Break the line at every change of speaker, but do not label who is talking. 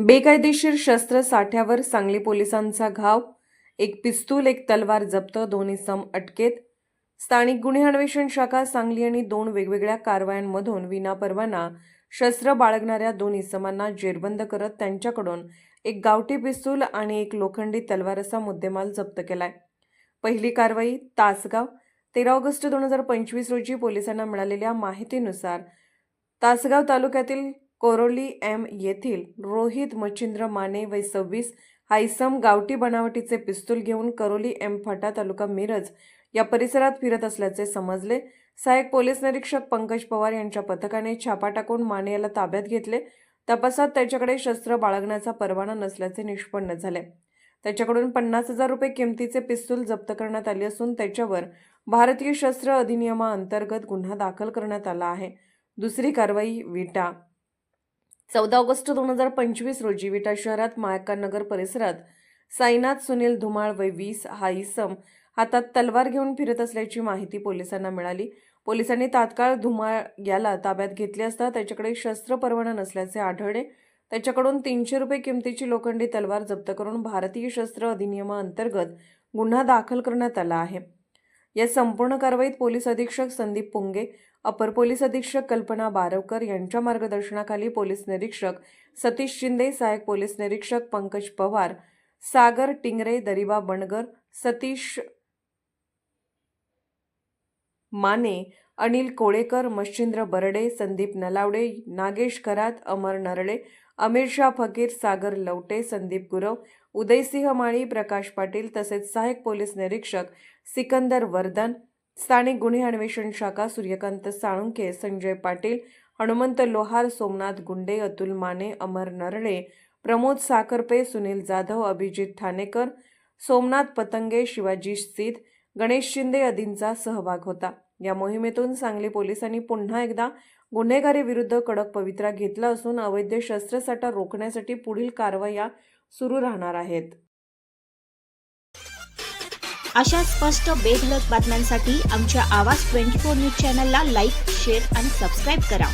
बेकायदेशीर शस्त्र साठ्यावर सांगली पोलिसांचा घाव, एक पिस्तूल, एक तलवार जप्त, 2 इसम अटकेत. स्थानिक गुन्हे अन्वेषण शाखा सांगली आणि 2 वेगवेगळ्या कारवायांमधून विनापरवाना शस्त्र बाळगणाऱ्या 2 इसमांना जेरबंद करत त्यांच्याकडून एक गावठी पिस्तूल आणि एक लोखंडी तलवार असा मुद्देमाल जप्त केलाय. पहिली कारवाई तासगाव. 13 ऑगस्ट 2025 रोजी पोलिसांना मिळालेल्या माहितीनुसार तासगाव तालुक्यातील कोरोली एम येथील रोहित मच्छिंद्र माने वय 26 हा इसम गावठी बनावटीचे पिस्तूल घेऊन करोली एम फाटा तालुका मिरज या परिसरात फिरत असल्याचे समजले. सहाय्यक पोलीस निरीक्षक पंकज पवार यांच्या पथकाने छापा टाकून माने याला ताब्यात घेतले. तपासात त्याच्याकडे शस्त्र बाळगण्याचा परवाना नसल्याचे निष्पन्न झाले. त्याच्याकडून 50,000 रुपये किमतीचे पिस्तूल जप्त करण्यात आले असून त्याच्यावर भारतीय शस्त्र अधिनियमाअंतर्गत गुन्हा दाखल करण्यात आला आहे. दुसरी कारवाई विटा. 14 ऑगस्ट 2025 रोजी विटा शहरात मायकानगर परिसरात साईनाथ सुनील धुमाळ वय 20 हा इसम हातात तलवार घेऊन फिरत असल्याची माहिती पोलिसांना मिळाली. पोलिसांनी तात्काळ धुमाळ याला ताब्यात घेतले असता त्याच्याकडे शस्त्र परवाना नसल्याचे आढळले. त्याच्याकडून 300 रुपये किमतीची लोखंडी तलवार जप्त करून भारतीय शस्त्र अधिनियमाअंतर्गत गुन्हा दाखल करण्यात आला आहे. या संपूर्ण कारवाईत पोलीस अधीक्षक संदीप पुंगे, अपर पोलीस अधीक्षक कल्पना बारवकर यांच्या मार्गदर्शनाखाली पोलीस निरीक्षक सतीश शिंदे, सहाय्यक पोलीस निरीक्षक पंकज पवार, सागर टिंगरे, दरिबा बनगर, सतीश माने, अनिल कोळेकर, मच्छिंद्र बरडे, संदीप नलावडे, नागेश करात, अमर नरळे, अमीरशाह फकीर, सागर लवटे, संदीप गुरव, उदयसिंह माळी, प्रकाश पाटील तसेच सहाय्यक पोलीस निरीक्षक सिकंदर वर्धन, स्थानिक गुन्हे अन्वेषण शाखा सूर्यकांत साळुंखे, संजय पाटील, हनुमंत लोहार, सोमनाथ गुंडे, अतुल माने, अमर नरळे, प्रमोद साखरपे, सुनील जाधव, अभिजित ठाणेकर, सोमनाथ पतंगे, शिवाजी सीत, गणेश शिंदे आदींचा सहभाग होता. या मोहिमेतून सांगली पोलिसांनी पुन्हा एकदा गुन्हेगारीविरुद्ध कडक पवित्रा घेतला असून अवैध शस्त्रसाठा रोखण्यासाठी पुढील कारवाया सुरू राहणार आहेत.
अशा स्पष्ट बेधडक बातम्यांसाठी आमच्या आवाज 24 न्यूज चॅनलला लाईक, शेअर आणि सबस्क्राईब करा.